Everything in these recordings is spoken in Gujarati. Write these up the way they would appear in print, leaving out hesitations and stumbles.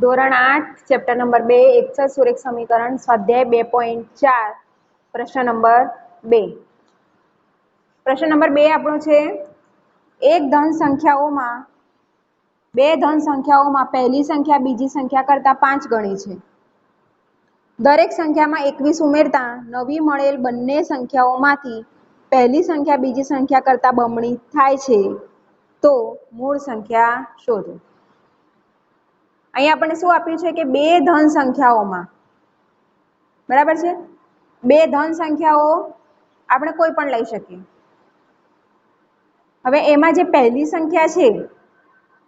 ધોરણ 8 ચેપ્ટર નંબર 2 એકસર સુરેખ સમીકરણ સ્વાધ્યાય 2.4 પ્રશ્ન નંબર 2 પ્રશ્ન નંબર 2 આપણો છે એક ધન સંખ્યાઓમાં બે ધન સંખ્યાઓમાં પહેલી સંખ્યા બીજી સંખ્યા કરતા 5 ગણી છે. દરેક સંખ્યામાં 21 ઉમેરતા નવી મળેલ બંને સંખ્યાઓમાંથી પહેલી સંખ્યા બીજી સંખ્યા કરતા બમણી થાય છે તો મૂળ સંખ્યા શોધો. અહીંયા આપણને શું આપ્યું છે કે બે ધન સંખ્યાઓમાં, બરાબર છે, બે ધન સંખ્યાઓ આપણે કોઈ પણ લઈ શકીએ. હવે એમાં જે પહેલી સંખ્યા છે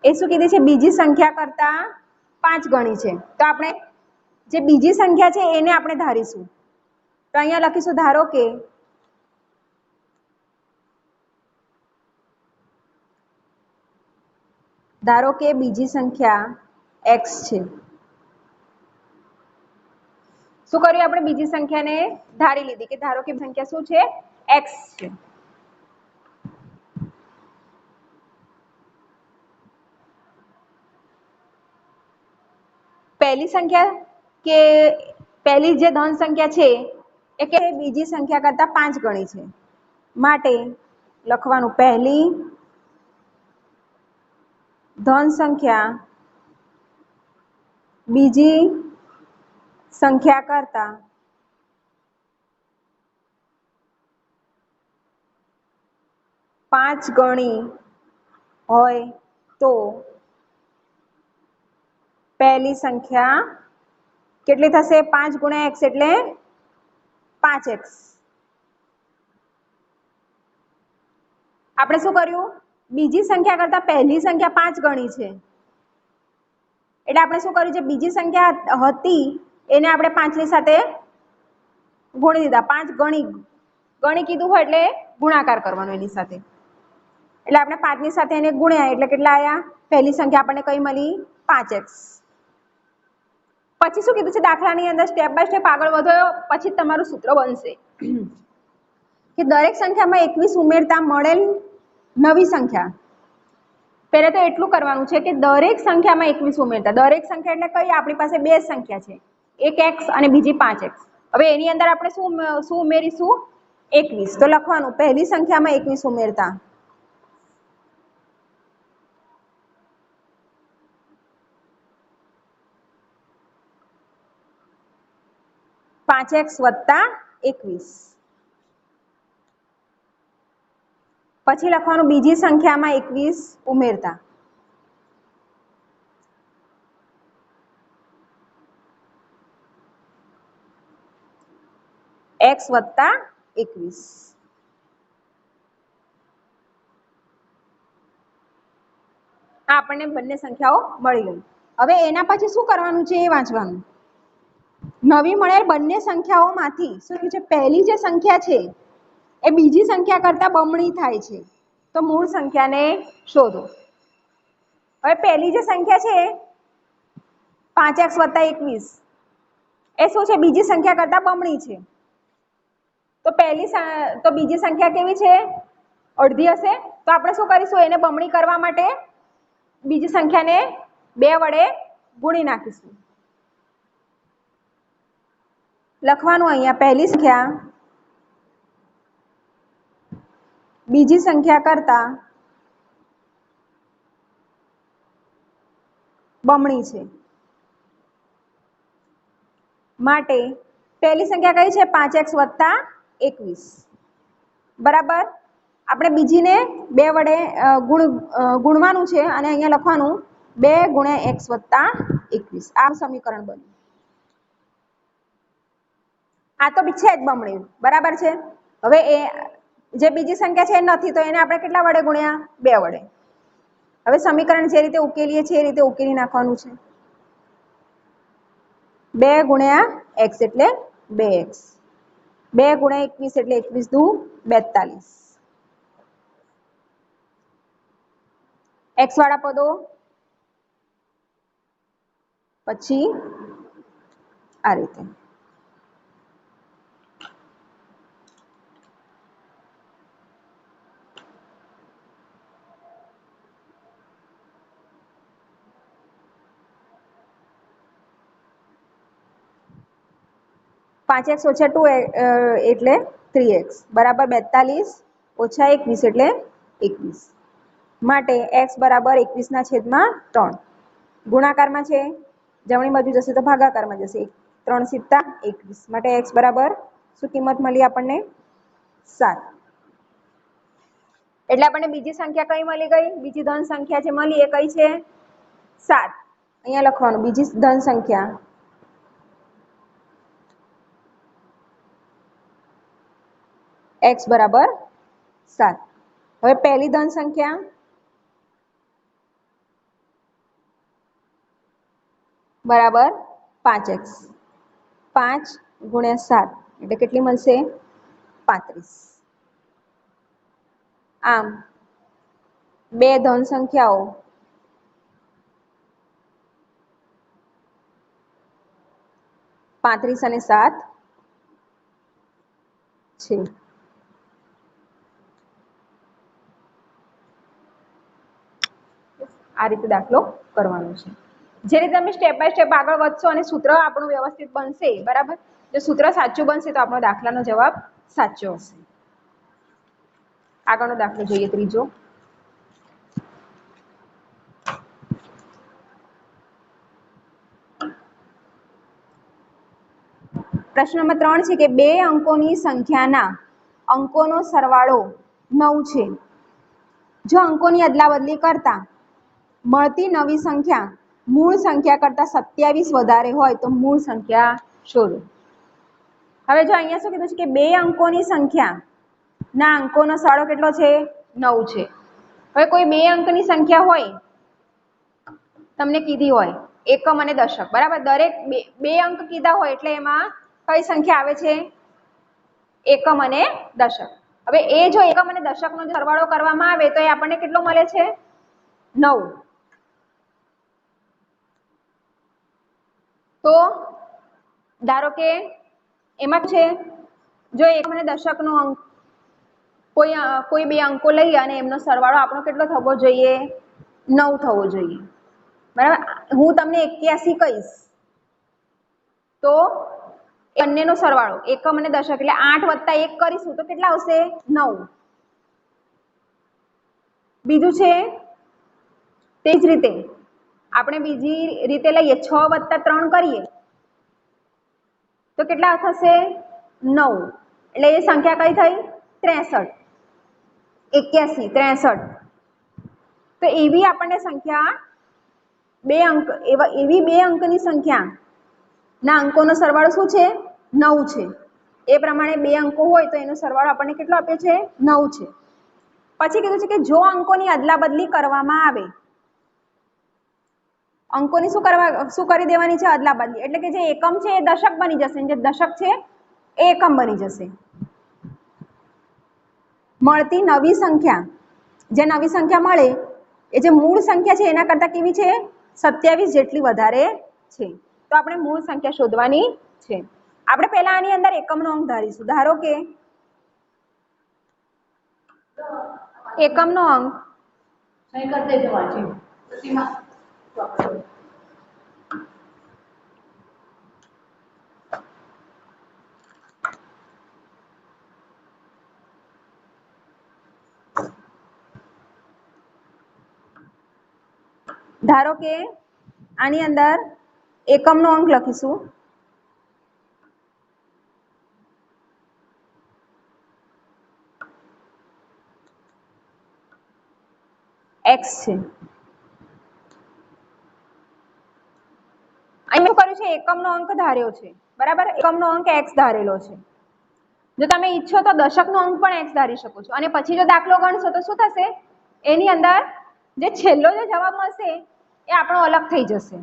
એ શું કીધી છે, બીજી સંખ્યા કરતા 5 ગણી છે. તો આપણે જે બીજી સંખ્યા છે એને આપણે ધારીશું. તો અહીંયા લખીશું ધારો કે બીજી સંખ્યા x છે. શું કર્યું આપણે, બીજી સંખ્યાને ધારી લીધી કે ધારો કે સંખ્યા શું છે, x છે. પહેલી સંખ્યા કે પહેલી જે ધન સંખ્યા છે એ કે બીજી સંખ્યા કરતા 5 ગણી છે, માટે લખવાનું પહેલી ધન સંખ્યા બીજી સંખ્યા કરતા 5 ગણી હોય તો પહેલી સંખ્યા કેટલી થશે, 5 ગુણ્યા x એટલે 5x. આપણે શું કર્યું, બીજી સંખ્યા કરતા પહેલી સંખ્યા 5 ગણી છે એટલે આપણે શું કર્યું, જે બીજી સંખ્યા હતી એને આપણે 5 ની સાથે ગુણી દીધા. 5 ગણી કીધું હોય એટલે ગુણાકાર કરવાનો એની સાથે, એટલે આપણે 5 ની સાથે એને ગુણ્યા એટલે કેટલા આયા, પહેલી સંખ્યા આપણને કઈ મળી, 5x. પછી શું કીધું છે દાખલાની અંદર, સ્ટેપ બાય સ્ટેપ આગળ વધો પછી તમારું સૂત્ર બનશે કે દરેક સંખ્યામાં 21 ઉમેરતા મળેલ નવી સંખ્યા. પહેલા તો એટલું કરવાનું છે કે દરેક સંખ્યામાં 21 ઉમેરતા, દરેક સંખ્યા એટલે કઈ, આપણી પાસે બે સંખ્યા છે, એક x અને બીજી 5x. હવે એની અંદર આપણે શું ઉમેરીશું, 21. તો લખવાનું પહેલી સંખ્યામાં 21 ઉમેરતા x વત્તા 21. પછી લખવાનું બીજી સંખ્યામાં 21 ઉમેરતા x વત્તા 21. આ આપણને બંને સંખ્યાઓ મળી ગઈ. હવે એના પછી શું કરવાનું છે એ વાંચવાનું. નવી મળેલ બંને સંખ્યાઓમાંથી શું છે, પહેલી જે સંખ્યા છે એ બીજી સંખ્યા કરતા બમણી થાય છે તો મૂળ સંખ્યાને શોધો. હવે પહેલી જે સંખ્યા છે 5x વત્તા 21 એ શું છે, બીજી સંખ્યા કરતા બમણી છે. તો બીજી સંખ્યા કેવી છે, અડધી હશે. તો આપણે શું કરીશું, એને બમણી કરવા માટે બીજી સંખ્યાને 2 વડે ગુણી નાખીશું. લખવાનું અહીંયા પહેલી સંખ્યા બીજી સંખ્યા કરતા બમણી છે, માટે પહેલી સંખ્યા કઈ છે, 5x વત્તા 21. બરાબર. આપણે બીજીને 2 વડે ગુણવાનું છે અને અહીંયા લખવાનું 2 ગુણ્યા x વત્તા 21. આ સમીકરણ બન્યું. આ તો છે જ બમણી, બરાબર છે. હવે એ જે બીજી સંખ્યા છે એ નથી તો એને આપણે કેટલા વડે ગુણ્યા, 2 વડે. હવે સમીકરણ જે રીતે ઉકેલીએ છીએ એ રીતે ઉકેલી નાખવાનું છે. 2 ગુણ્યા x એટલે 2x, 2 ગુણ્યા 21 એટલે 21 દુ 42. x વાળા પદો પછી આ રીતે. 5x ઓછા 2 એટલે 3x બરાબર 42 ઓછા 21 એટલે 21 માટે x બરાબર 21/3 ગુણાકારમાં છે જમણી બાજુ જશે તો ભાગાકારમાં જશે 3 સિત્તા 21 માટે x બરાબર શું કિંમત મળી આપણને 7 એટલે આપણને બીજી સંખ્યા કઈ મળી ગઈ બીજી ધન સંખ્યા જે મળી એ કઈ છે 7 અહીંયા લખવાનું બીજી ધન સંખ્યા x બરાબર 7 હવે પહેલી ધન સંખ્યા બરાબર 5x 5 ગુણ્યા 7 એટલે કેટલી મળશે 35 આમ બે ધન સંખ્યાઓ પાંત્રીસ અને 7 છે આ રીતે દાખલો કરવાનો છે જે રીતે તમે સ્ટેપ બાય સ્ટેપ આગળ વધશો અને સૂત્ર આપણું વ્યવસ્થિત બનશે બરાબર જો સૂત્ર સાચું બનશે તો આપણો દાખલાનો જવાબ સાચો હશે આગળનો દાખલો જોઈએ ત્રીજો પ્રશ્ન નંબર 3 છે કે બે અંકોની સંખ્યાના અંકોનો સરવાળો 9 છે જો અંકોની અદલાબદલી કરતા મળતી નવી સંખ્યા મૂળ સંખ્યા કરતા 27 વધારે હોય તો મૂળ સંખ્યા શોધો હવે જો અહીંયા શું કીધું છે કે બે અંકોની સંખ્યા ના અંકોનો સરવાળો કેટલો છે 9 છે હવે કોઈ બે અંકની સંખ્યા હોય તમને કીધી હોય એકમ અને દશક બરાબર દરેક બે અંક કીધા હોય એટલે એમાં કઈ સંખ્યા આવે છે એકમ અને દશક હવે એ જો એકમ અને દશકનો સરવાળો કરવામાં આવે તો એ આપણને કેટલો મળે છે 9 તો ધારો કે એમાં છે જો એકમ અને દશકનો અંક કોઈ બે અંકો લઈએ અને એમનો સરવાળો આપણો કેટલો થવો જોઈએ 9 થવો જોઈએ બરાબર હું તમને 81 કહીશ તો બંનેનો સરવાળો એકમ અને દશક એટલે 8 + 1 કરીશું તો કેટલા આવશે 9 બીજું છે તે જ રીતે આપણે બીજી રીતે લઈએ 6 + 3 કરીએ તો કેટલા થશે 9 એટલે એ સંખ્યા કઈ થઈ 63 81 63 તો એવી આપણને સંખ્યા બે અંક એવી બે અંકની સંખ્યા ના અંકોનો સરવાળો શું છે 9 છે એ પ્રમાણે બે અંકો હોય તો એનો સરવાળો આપણને કેટલો આપ્યો છે 9 છે પછી કીધું છે કે જો અંકોની અદલાબદલી કરવામાં આવે અંકોની શું કરી દેવાની છે અદલાબદલી એટલે કે જે એકમ છે એ દશક બની જશે જે દશક છે એ એકમ બની જશે મળતી નવી સંખ્યા જે નવી સંખ્યા મળે એ જે મૂળ સંખ્યા છે એના કરતા કેવી છે 27 જેટલી વધારે છે તો આપણે મૂળ સંખ્યા શોધવાની છે આપણે પહેલા આની અંદર એકમનો અંક ધારીશું ધારો કે એકમનો અંક સહી કરી દેજો વાંચી ધારો કે આની અંદર એકમનો અંક લખીશું x છે અહીં શું કર્યું છે એકમનો અંક ધાર્યો છે બરાબર એકમનો અંક x ધારેલો છે જો તમે ઈચ્છો તો દશકનો અંક પણ x ધારી શકો છો અને પછી જો દાખલો ગણશો તો શું થશે એની અંદર જે છેલ્લો જે જવાબ મળશે એ આપણો અલગ થઈ જશે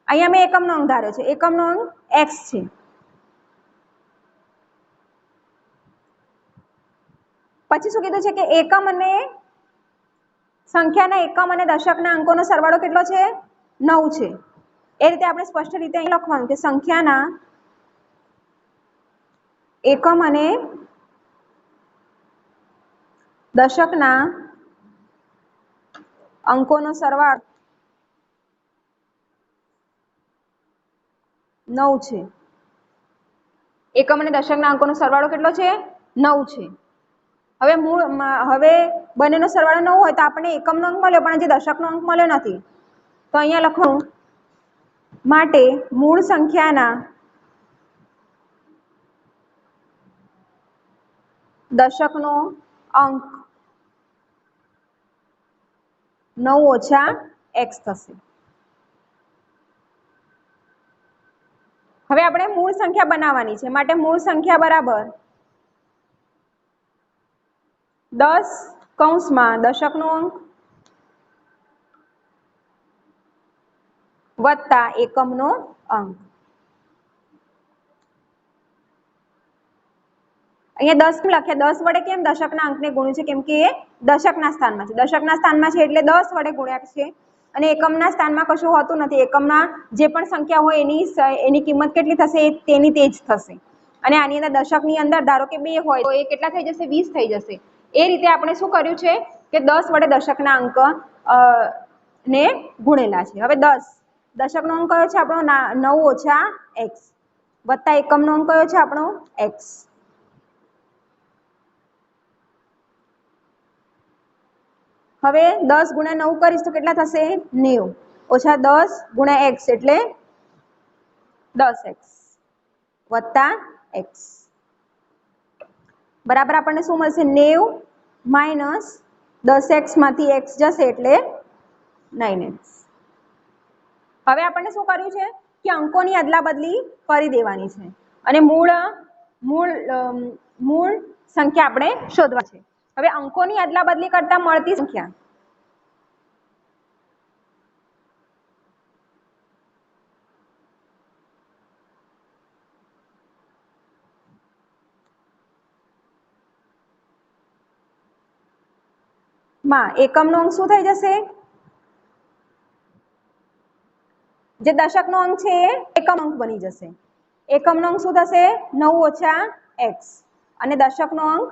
અહીંયા મેં એકમનો અંક ધાર્યો છે એકમનો અંક x છે પછી શું કીધું છે કે એકમ અને સંખ્યાના એકમ અને દશકના અંકોનો સરવાળો કેટલો છે 9 છે એ રીતે આપણે સ્પષ્ટ રીતે અહીં લખવાનું કે સંખ્યાના એકમ અને દશકના અંકોનો સરવાળો 9 છે એકમ અને દશકના અંકોનો સરવાળો કેટલો છે? 9 છે. હવે બંનેનો સરવાળો 9 હોય તો આપણને એકમનો અંક મળ્યો પણ જે દશકનો અંક મળ્યો નથી. તો અહીંયા લખવાનું માટે મૂળ સંખ્યાના દશકનો અંક 9 ઓછા x થશે. હવે આપણે મૂળ સંખ્યા બનાવવાની છે માટે મૂળ સંખ્યા બરાબર 10 કૌંસમાં દશકનો અંક વત્તા એકમનો અંક. અહીંયા 10 લખ્યા 10 વડે કેમ દશકના અંકને ગુણ્યું છે? કેમ કે એ દશકના સ્થાનમાં છે. દશકના સ્થાનમાં છે એટલે 10 વડે ગુણ્યા છે અને એકમના સ્થાનમાં કશું હોતું નથી. એકમના જે પણ સંખ્યા હોય એની કિંમત કેટલી થશે? તેની તે જ થશે. અને આની અંદર દશકની અંદર ધારો કે 2 હોય તો એ કેટલા થઈ જશે? 20 થઈ જશે. એ રીતે આપણે શું કર્યું છે કે 10 વડે દશકના અંક ને ગુણેલા છે. હવે 10 દશકનો અંક કયો છે આપણો? 9 ઓછા x વત્તા એકમનો અંક કયો છે આપણો? x. હવે 10 ગુણ્યા 9 કરીશ તો કેટલા થશે? 90 ઓછા 10 ગુણ્યા x એટલે 10x વત્તા x બરાબર આપણને શું મળશે? 90 માઇનસ 10x માંથી x જશે એટલે 9x. હવે આપણને શું કર્યું છે કે અંકોની અદલા બદલી કરી દેવાની છે અને મૂળ સંખ્યા આપણે શોધવા છે. હવે અંકોની અદલા બદલી કરતા મળતી સંખ્યા માં એકમનો અંક શું થઈ જશે? જે દશકનો અંક છે એ એકમ અંક બની જશે. એકમનો અંક શું થશે? 9 ઓછા x અને દશકનો અંક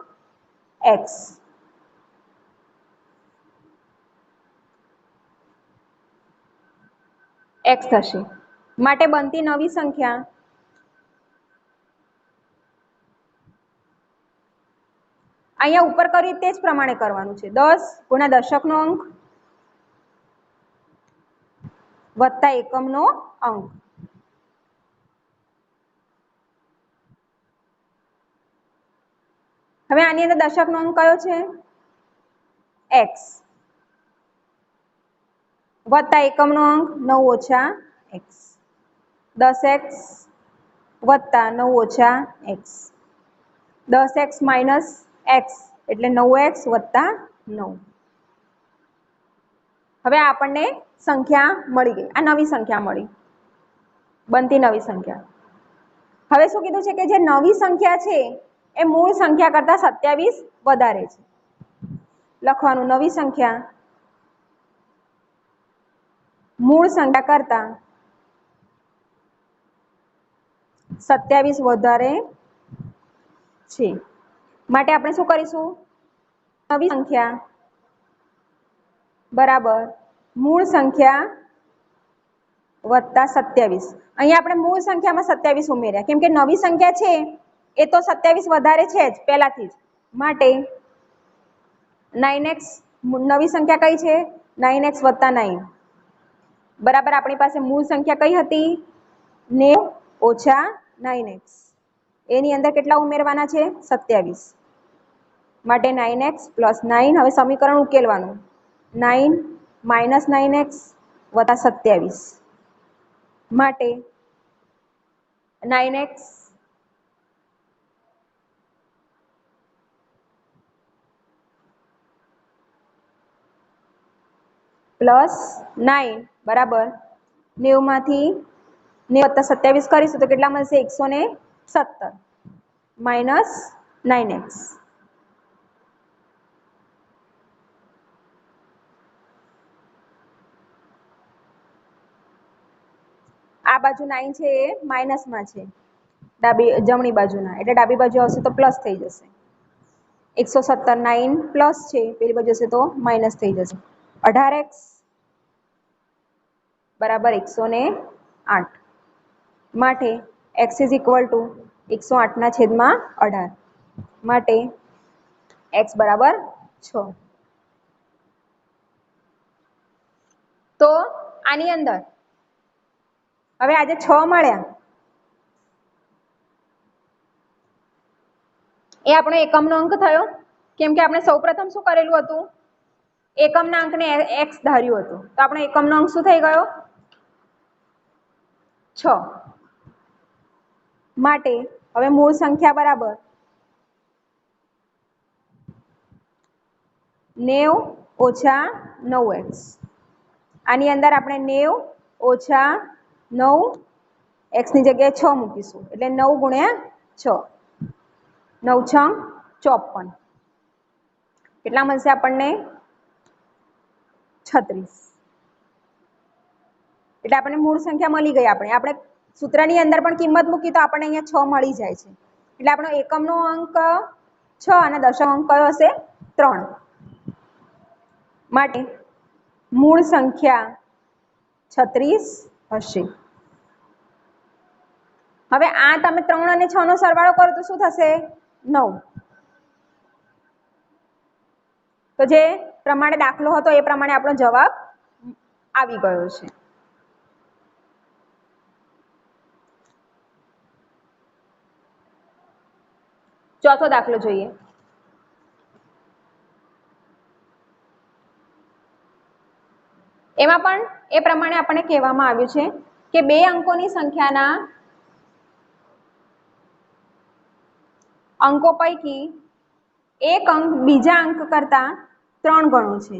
x. x થશે. માટે બનતી નવી સંખ્યા અહીંયા ઉપર કર્યું તે જ પ્રમાણે કરવાનું છે. 10 ગુણ્યા દશકનો અંક વત્તા એકમનો અંક. હવે આની અંદર દશકનો અંક કયો છે? x વત્તા એકમનો અંક 9 ઓછા x. 10x વત્તા 9 ઓછા x. 10x માઇનસ x એટલે 9x વત્તા 9. હવે આપણને સંખ્યા મળી ગઈ. આ નવી સંખ્યા મળી, બનતી નવી સંખ્યા. હવે શું કીધું છે કે જે નવી સંખ્યા છે એ મૂળ સંખ્યા કરતા 27 વધારે છે. લખવાનું નવી સંખ્યા મૂળ સંખ્યા કરતા 27 વધારે છે. માટે આપણે શું કરીશું? નવી સંખ્યા બરાબર મૂળ સંખ્યા વત્તા 27. અહીંયા આપણે મૂળ સંખ્યામાં 27 ઉમેર્યા કેમ કે નવી સંખ્યા છે એ તો 27 વધારે છે જ પહેલાથી જ. માટે 9x નવી સંખ્યા કઈ છે? 9x વત્તા 9 બરાબર આપણી પાસે મૂળ સંખ્યા કઈ હતી? 90 ઓછા 9x. એની અંદર કેટલા ઉમેરવાના છે? 27. માટે 9x પ્લસ 9. હવે સમીકરણ ઉકેલવાનું 9 માઇનસ 9x વત્તા 27 માટે 9x પ્લસ 9 બરાબર 90 માંથી 90 વત્તા 27 કરીશું તો કેટલા મળશે? 117 માઇનસ 9x. આ બાજુ 9 છે એ માઇનસમાં છે જમણી બાજુના એટલે ડાબી બાજુ આવશે તો પ્લસ થઈ જશે. 117 9 પ્લસ છે પેલી બાજુ હશે તો માઇનસ થઈ જશે. 18x બરાબર 108 માટે x ઇઝ ઇક્વલ ટુ 108/18 માટે x બરાબર 6. તો આની અંદર હવે આજે 6 મળ્યા એ આપણો એકમનો અંક થયો, કેમ કે આપણે સૌપ્રથમ શું કરેલું હતું, એકમના અંકને x ધાર્યું હતું, તો આપણો એકમનો અંક શું થઈ ગયો 6. માટે હવે મૂળ સંખ્યા બરાબર 90 - 9x. આની અંદર આપણે 90 - 9 x ની જગ્યાએ 6 મૂકીશું, એટલે 9 × 6 9 × 6 = 54. કેટલા મળશે આપણને 36. એટલે આપણને મૂળ સંખ્યા મળી ગઈ. આપણે સૂત્રની અંદર પણ કિંમત મૂકી તો આપણને અહીંયા 6 મળી જાય છે. એટલે આપણો એકમનો અંક 6 અને દશક અંક કયો હશે 3. માટે મૂળ સંખ્યા 36 હશે. હવે આ તમે 3 અને 6 નો સરવાળો કરો તો શું થશે 9. તો જે પ્રમાણે દાખલો હતો એ પ્રમાણે આપણો જવાબ આવી ગયો છે. ચોથો દાખલો જોઈએ. એમાં પણ એ પ્રમાણે આપણને કહેવામાં આવ્યું છે કે બે અંકોની સંખ્યાના અંકો પૈકી એક અંક બીજા અંક કરતા 3 ગણો છે.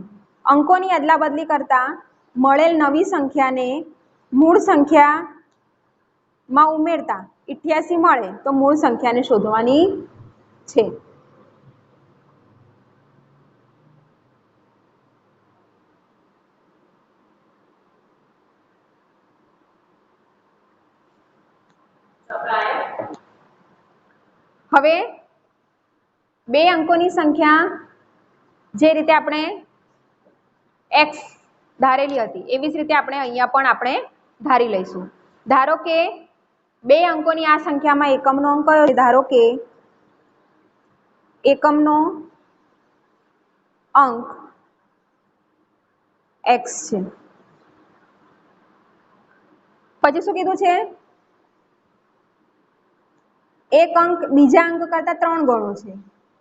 અંકોની અદલાબદલી કરતા મળેલ નવી સંખ્યાને મૂળ સંખ્યામાં ઉમેરતા 88 મળે તો મૂળ સંખ્યાને શોધવાની છે. હવે બે અંકોની સંખ્યા જે રીતે આપણે x ધારેલી હતી એવી જ રીતે આપણે અહીંયા પણ આપણે ધારી લઈશું. ધારો કે બે અંકોની આ સંખ્યામાં એકમનો અંક કયો છે, ધારો કે એકમનો અંક x છે. પછી શું કીધું છે, એક અંક બીજા અંક કરતા 3 ગણો છે.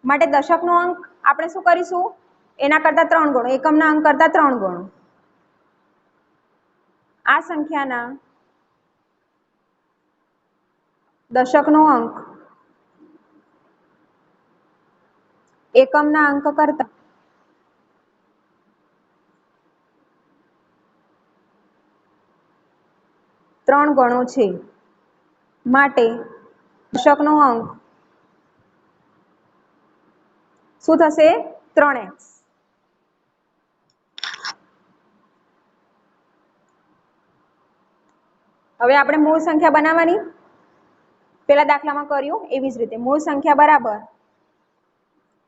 માટે દશકનો અંક આપણે શું કરીશું, એના કરતા 3 ગણો, એકમના અંક કરતા 3 ગણો. આ સંખ્યાના દશકનો અંક એકમના અંક કરતા 3 ગણો છે. માટે દશકનો અંક શું થશે 3x. હવે આપણે મૂળ સંખ્યા બનાવવાની, પેલા દાખલામાં કર્યું એવી જ રીતે મૂળ સંખ્યા બરાબર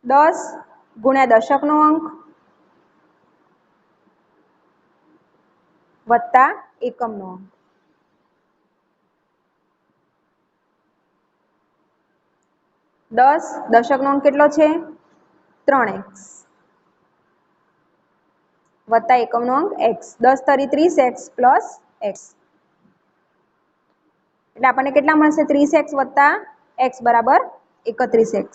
10 × દશકનો અંક વત્તા એકમનો અંક. 10 દશકનો અંક કેટલો છે 3x વત્તા એકમનો અંક x. 10 × 30x + x. એટલે આપણને કેટલા મળશે 30x વત્તા x બરાબર 31x.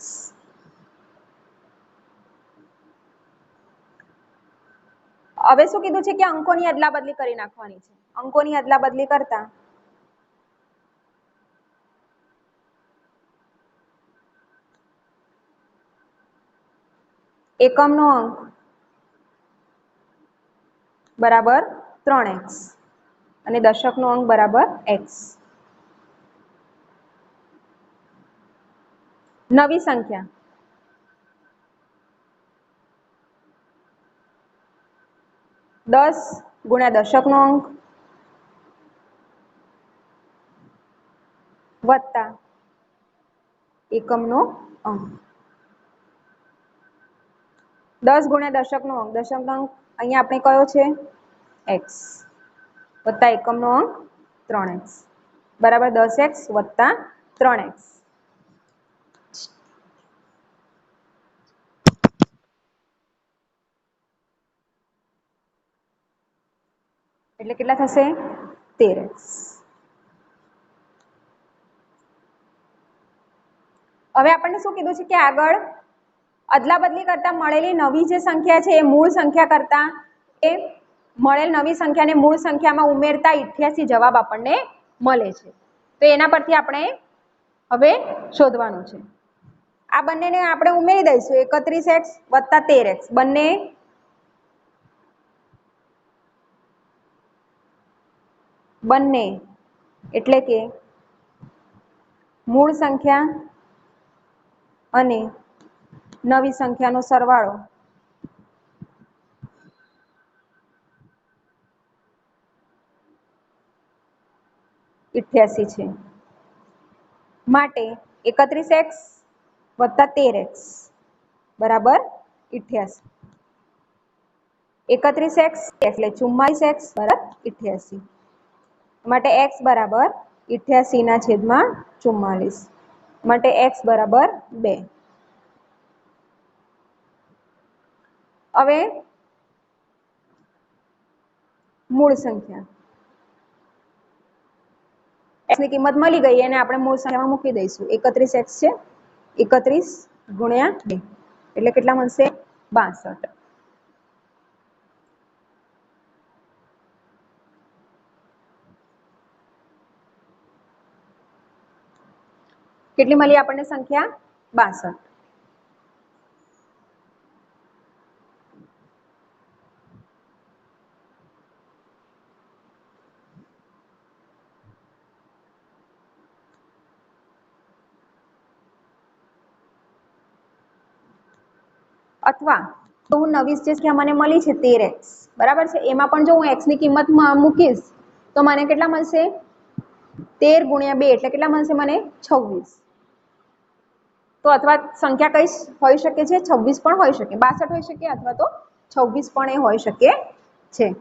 હવે શું કીધું છે કે અંકોની અદલાબદલી કરી નાખવાની છે. અંકોની અદલાબદલી કરતા એકમનો અંક બરાબર 3x અને દશકનો અંક બરાબર x. નવી સંખ્યા દસ ગુણ્યા દશકનો અંક વત્તા એકમનો અંક. 10 ગુણ્યા દશકનો અંક, દશકનો અંક અહીંયા આપણે કયો છે x વત્તા એકમનો અંક 3x બરાબર 10x વત્તા 3x. એટલે કેટલા થશે 13x। હવે આપણને શું કીધું છે કે આગળ અદલા બદલી કરતા મળેલી નવી જે સંખ્યા છે એ મૂળ સંખ્યા કરતા એ મળેલ નવી સંખ્યાને મૂળ સંખ્યામાં ઉમેરતા 88 જવાબ આપણને મળે છે। તો એના પરથી આપણે હવે શોધવાનું છે। આ બંનેને આપણે ઉમેરી દઈશું 31x + 13x બંને એટલે કે મૂળ સંખ્યા અને નવી સંખ્યાનો સરવાળો $88 છે। માટે 31x + 13x બરાબર 88। 31x એટલે 44x બરાબર 88 માટે x બરાબર 88/44 માટે x બરાબર 2। હવે મૂળ સંખ્યા x ની કિંમત મળી ગઈ અને આપણે મૂળ સંખ્યામાં મૂકી દઈશું 31x છે 31 × 2 એટલે કેટલા મળશે 62। કેટલી મળી આપણને સંખ્યા 62। અથવા તો હું નવી જે સંખ્યા મને મળી છે 13x બરાબર છે એમાં પણ જો હું x ની કિંમત મૂકીશ તો મને કેટલા મળશે 13 × 2 એટલે કેટલા મળશે મને 26। તો અથવા સંખ્યા કઈ હોઈ શકે છે 26 પણ હોઈ શકે 62 હોઈ શકે અથવા તો 26 પણ એ હોઈ શકે છે।